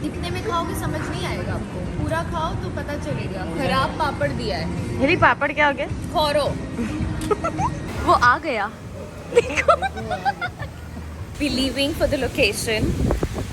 इतने में खाओगे समझ नहीं आएगा आपको, पूरा खाओ तो पता चलेगा। खराब पापड़ दिया है। मेरी पापड़ क्या हो गया? खोरो। वो आ गया। We leaving for the location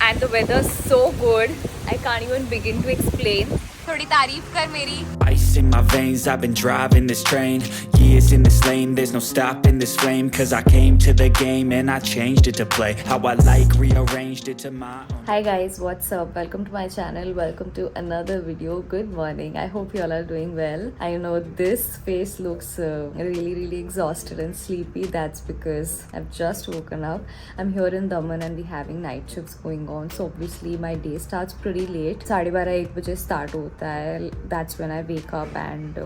and the weather is so good. I can't even begin to explain. थोड़ी तारीफ कर मेरी। Ice in my veins, I've been driving this train. Years in this lane, there's no stopping this flame. Cause I came to the game and I changed it to play how I like, rearranged it to my own. Hi guys, what's up? Welcome to my channel. Welcome to another video. Good morning. I hope you all are doing well. I know this face looks really exhausted and sleepy. That's because I've just woken up. I'm here in Daman and we're having night shifts going on. So obviously my day starts pretty late. 12:30 बजे start होता है. That's when I wake up and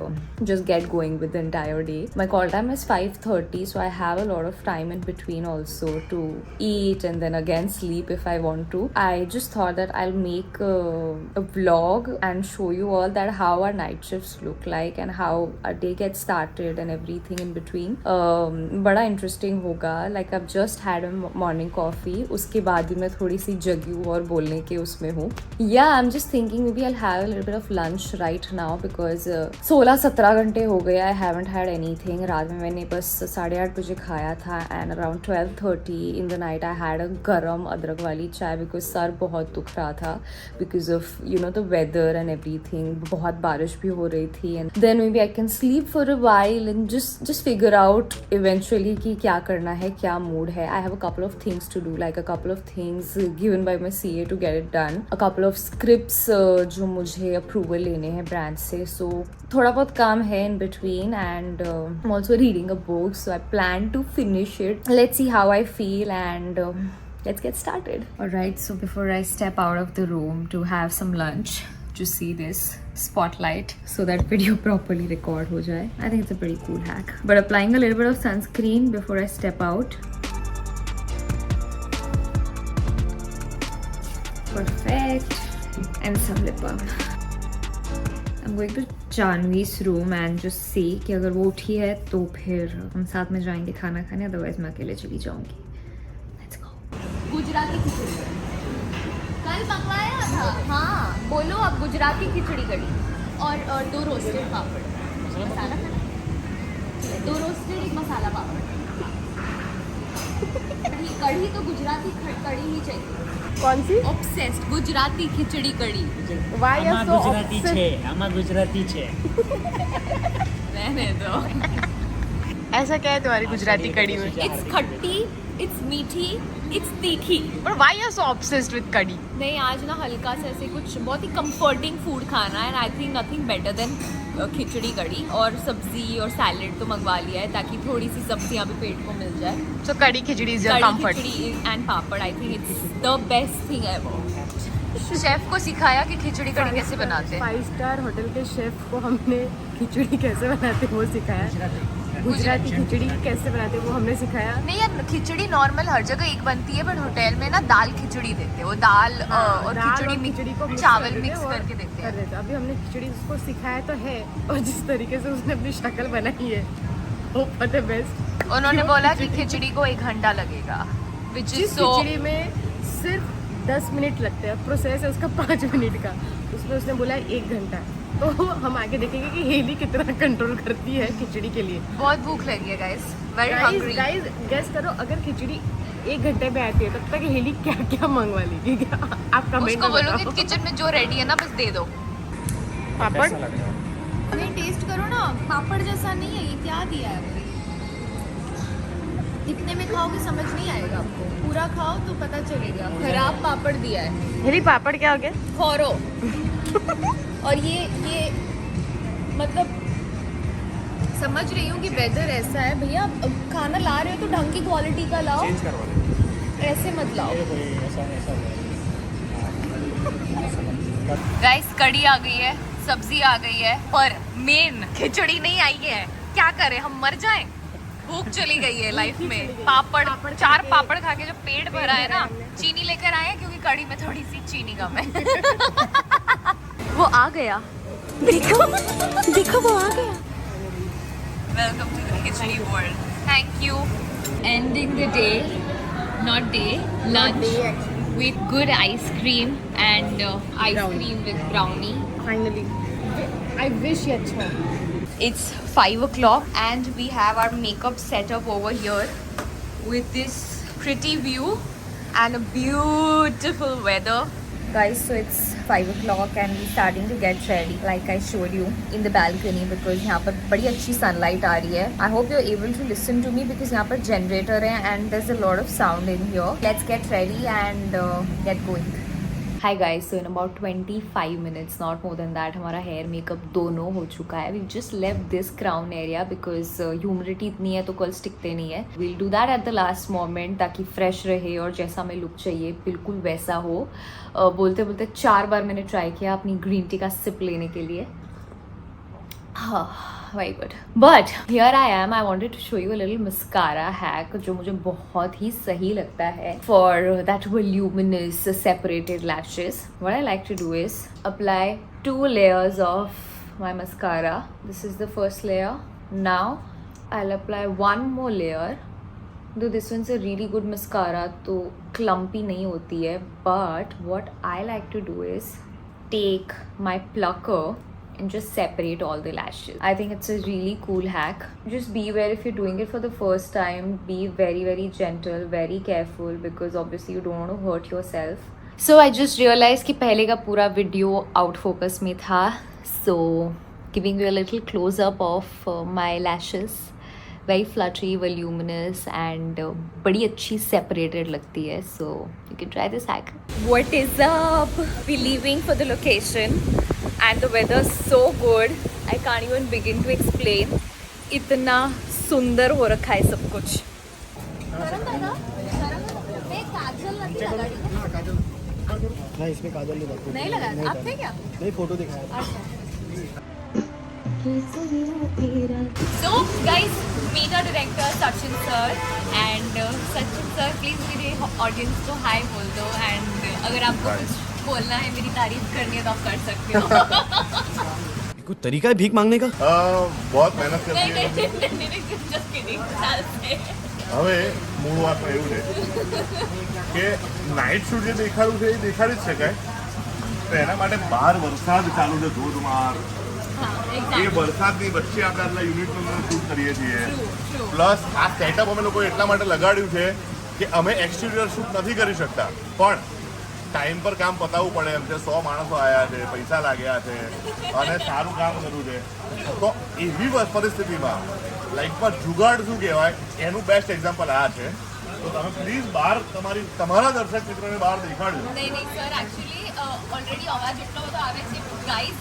just get going with the entire day. My call time is 5:30, so I have a lot of time in between also to eat and then again sleep if I want to. I just thought that I'll make a vlog and show you all that how our night shifts look like and how our day gets started and everything in between. बड़ा interesting होगा. Like I've just had a morning coffee. उसके बाद ही मैं थोड़ी सी जगी हूँ और बोलने के उसमें हूँ. Yeah, I'm just thinking maybe I'll have a little bit of lunch right now because 16-17 घंटे हो गए. I haven't had anything. रात में मैंने बस 8:30 बजे खाया था and around 12:30 in the night I had a गरम अदरक वाली चाय because सर बहुत दुख रहा था because of the weather and everything. बहुत बारिश भी हो रही थी and then maybe I can sleep for a while and just figure out eventually कि क्या करना है, क्या mood है. I have a couple of things to do, like a couple of things given by my CA to get it done. A couple of scripts जो मुझे approval लेने हैं brand से. So थोड़ा बहुत काम है in between and I'm also reading a book, so I plan to finish it. Let's see how I feel and let's get started. Alright, so before I step out of the room to have some lunch, just see this spotlight so that video properly record ho jaye. I think it's a pretty cool hack. But applying a little bit of sunscreen before I step out. Perfect. And some lip balm. I'm going to Janvi's room and just see कि अगर वो उठी है तो फिर हम साथ में जाएंगे खाना खाने, अदरवाइज मैं अकेले चली जाऊंगी. Let's go. गुजराती खिचड़ी कल मंगवाया था. हाँ बोलो अब. गुजराती खिचड़ी कड़ी और 2 रोस्टेड पापड़. मसाला खाना. 2 रोस्टेड, 1 मसाला पापड़. कढ़ी तो गुजराती कढ़ी ही चाहिए. कौन सी? ऑब्सेस्ड गुजराती खिचड़ी कड़ी. Why are so Gujarati obsessed? छे, आमा गुजराती छे. रहने दो. ऐसा क्या है तुम्हारी गुजराती कड़ी में? इट्स खट्टी, इट्स मीठी, इट्स तीखी. But why are you so obsessed with कड़ी? नहीं, आज ना हल्का सा ऐसे कुछ बहुत ही कंफर्टिंग फूड खाना है and I think nothing better than khichdi kadhi. और सब्जी और सैलेड तो मंगवा लिया है ताकि थोड़ी सी सब्जियां भी पेट को मिल जाए. So कड़ी खिचड़ी is your comfort. Khichdi and papad I think it's the best thing ever. Chef को सिखाया कि खिचड़ी कड़ी कैसे बनाते हैं. 5 स्टार होटल के शेफ को हमने खिचड़ी कैसे बनाते हैं वो सिखाया. गुजराती खिचड़ी कैसे बनाते हैं वो हमने सिखाया. नहीं यार, खिचड़ी नॉर्मल हर जगह एक बनती है बट होटल में ना दाल खिचड़ी देते हैं. वो दाल और खिचड़ी को चावल मिक्स करके देते हैं. अभी हमने खिचड़ी उसको सिखाया तो है और जिस तरीके से उसने अपनी शक्ल बनाई है वो फॉर द बेस्ट. उन्होंने बोला कि खिचड़ी को 1 घंटा लगेगा विच इज जिस सो. खिचड़ी में सिर्फ 10 मिनट लगते हैं, प्रोसेस है उसका 5 मिनट का, उसमें उसने बोला 1 घंटा. तो हम आगे देखेंगे कि हेली कितना कंट्रोल करती है खिचड़ी के लिए. बहुत भूख लगी है guys, very hungry. Guys guess करो अगर खिचड़ी 1 घंटे में आती है तब तक हेली क्या क्या मंगवा लेगी. आप कमेंट उसको में बोलो कि बताओ. किचन में जो रेडी है ना बस दे दो. पापड़? नहीं, टेस्ट करो ना. पापड़ जैसा नहीं है ये. क्या दिया है? इतने में खाओगे समझ नहीं आएगा आपको, पूरा खाओ तो पता चलेगा. खराब पापड़ दिया है. मेरी पापड़ क्या हो गया? खोरो. और ये मतलब समझ रही हूँ कि वेदर ऐसा है. भैया खाना ला रहे हो तो ढंग की क्वालिटी का लाओ, ऐसे मत लाओ. गाइस कड़ी आ गई है, सब्जी आ गई है, पर मेन खिचड़ी नहीं आई है. क्या करें, हम मर जाएं. भूख चली गई है लाइफ में. पापड़ 4 पापड़ खा के जो पेट भरा है ना. चीनी लेकर आए क्योंकि कड़ी में थोड़ी सी चीनी कम है. वो आ गया. देखो देखो वो आ गया. Welcome to the khichdi world. Thank you. Ending the day, not day, lunch with good ice cream and ice Brownie. cream with brownie. Finally I wish ये अच्छा हो. It's 5 o'clock and we have our makeup set up over here with this pretty view and a beautiful weather. Guys, so it's 5 o'clock and we're starting to get ready like I showed you in the balcony because यहाँ पर बड़ी अच्छी sunlight आ रही है. I hope you're able to listen to me because यहाँ पर generator है and there's a lot of sound in here. Let's get ready and get going. Hi guys, so in about 25 minutes, not more than that, हमारा hair makeup दोनों हो चुका है. We've just left this crown area because humidity इतनी है तो curls टिकते नहीं है. We'll do that at the last moment ताकि fresh रहे और जैसा हमें look चाहिए बिल्कुल वैसा हो. बोलते बोलते 4 बार मैंने ट्राई किया अपनी ग्रीन टी का सिप लेने के लिए. Very good. But here I am. I wanted to show you a little mascara hack जो मुझे बहुत ही सही लगता है for that voluminous separated lashes. What I like to do is apply 2 layers of my mascara. This is the first layer. Now I'll apply 1 more layer. Though this one's a really good mascara तो clumpy नहीं होती है. But what I like to do is take my plucker and just separate all the lashes. I think it's a really cool hack. Just beware if you're doing it for the first time. Be very very gentle, very careful because obviously you don't want to hurt yourself. So I just realized कि पहले का पूरा video out focus में था. So giving you a little close up of my lashes. Very fluttery, voluminous and बड़ी अच्छी separated लगती है. So you can try this hack. What is up? We're leaving for the location. And the weather's so good. I can't even begin to explain. इतना सुंदर हो रखा है सब कुछ. नहीं इसमें काजल नहीं लगती. नहीं लगा आप थे क्या? नहीं फोटो दिखाया. So guys, meet our director Sachin sir and Sachin sir please मेरे audience को hi बोल दो and अगर आपको कुछ बोलना है मेरी तारीफ करनी है तो आप कर सकते हो. कोई तरीका है भीख मांगने का? बहुत मेहनत करती है. just kidding. ચાલશે. હવે મૂળ વાતમાં એવું છે કે નાઇટ શૂટ જે દેખાડું છે એ દેખાડી જ શકાય તો એના માટે બહાર વરસાદ ચાલુ છે ધોધમાર. એ વરસાદની વચ્ચે આપણે આટલા યુનિટનું શૂટ કરીએ છીએ પ્લસ આ સેટઅપ અમે લોકો એટલા માટે લગાડ્યું છે કે અમે એક્સટિરિયર શૂટ નથી કરી શકતા પણ ટાઈમ પર કામ પતાવવું પડે એમ છે. 100 માણસો આવ્યા છે, પૈસા લાગ્યા છે અને સારું કામ કરવું છે તો એવી પરિસ્થિતિમાં લાઈફમાં જુગાડ શું કહેવાય એનું બેસ્ટ એક્ઝામ્પલ આ છે. તો તમે પ્લીઝ બહાર તમારા દર્શક મિત્રોને બહાર દેખાડજો. નહીં સર એકચ્યુઅલી ઓલરેડી અવાજ એટલો બધો આવે છે guys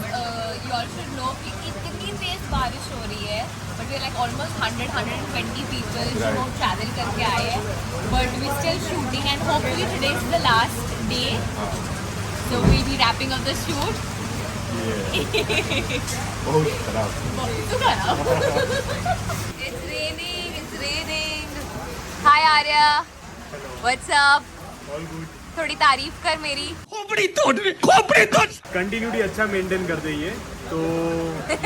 you all should know कि इतनी तेज बारिश हो रही है but we like almost 100-120 people जो ट्रैवल करके आए हैं but we still shooting and hopefully today is the last day so we be wrapping up the shoot. બહુ ખરાબ. It's raining. Hi Arya. What's up? All good. थोड़ी तारीफ कर मेरी. कंटिन्यूटी अच्छा मेंटेन कर रही है तो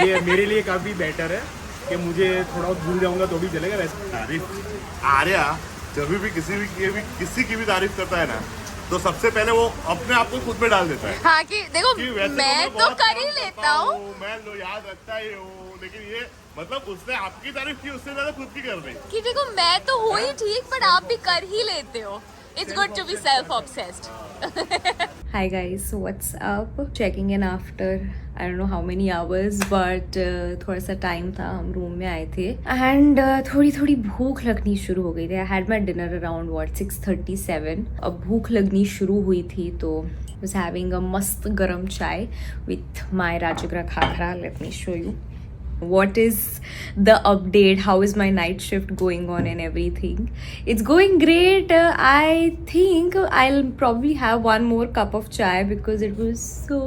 ये मेरे लिए काफ़ी बेटर है कि मुझे थोड़ा भूल जाऊंगा तो भी चलेगा. वैसे तारीफ आर्या जब भी किसी की भी तारीफ करता है ना तो सबसे पहले वो अपने आप को खुद में डाल देता है हाँ कि देखो कि वैसे मैं तो बहुत कर ही तारीफ लेता करता हूँ. मैं याद रखता ही हूँ लेकिन ये मतलब उसने आपकी तारीफ की उससे ज्यादा खुद की कर दी. कि देखो मैं तो हूँ ही ठीक बट आप भी कर ही लेते हो. It's good to be self-obsessed. Hi guys, so what's up? Checking in after I don't know how many hours but थोड़ा सा टाइम था हम रूम में आए थे and थोड़ी थोड़ी भूख लगनी शुरू हो गई थी. I had my dinner around 6:37. अब भूख लगनी शुरू हुई थी तो was having a मस्त गरम चाय with my Rajagra Khakra. Let me show you. What is the update? How is my night shift going on and everything? It's going great. I think I'll probably have one more cup of chai because it was so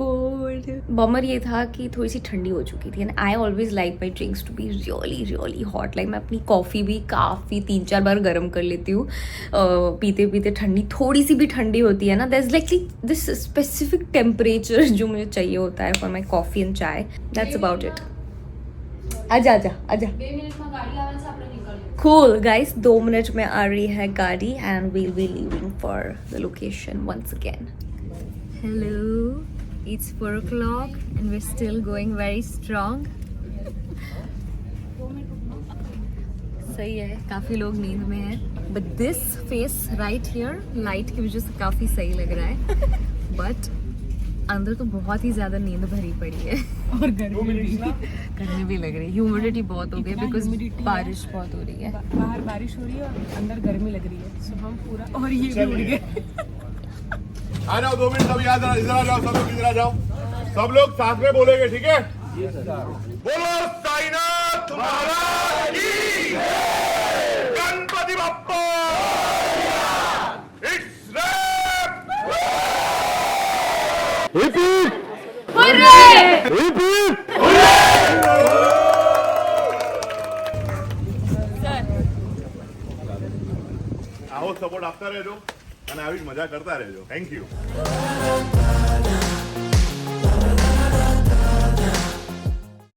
cold. Bummer ये था कि थोड़ी सी ठंडी हो चुकी थी and I always like my drinks to be really hot. Like मैं अपनी कॉफ़ी भी काफ़ी 3-4 बार गर्म कर लेती हूँ पीते पीते. ठंडी थोड़ी सी भी ठंडी होती है ना there's like this specific temperature जो मुझे चाहिए होता है for my coffee and chai. That's about it. आजा 2 મિનિટમાં ગાડી આવે છે આપણે નીકળીએ. Cool, guys. 2 मिनट में आ रही है गाड़ी and we'll be leaving for the location once again. Hello, it's 4 o'clock and we're still going very strong. सही है, काफी लोग नींद में हैं. But this face right here, light की वजह से काफी सही लग रहा है. But अंदर तो बहुत ही ज्यादा नींद भरी पड़ी है और गर्मी भी लग रही है. ह्यूमिडिटी बहुत हो गई बिकॉज बारिश बहुत हो रही है. बाहर बारिश हो रही है और अंदर गर्मी लग रही है. सो हम पूरा और ये भी उड़ गए. आ जाओ 2 मिनट, सब याद इधर आ जाओ, सब लोग इधर आ जाओ. सब लोग साथ में बोलेंगे, ठीक है? बोलो साईनाथ महाराज की जय, गणपति बप्पा इट्स रैप. આવો સપોર્ટ આપતા રહેજો અને આવી જ મજા કરતા રહેજો. Thank you.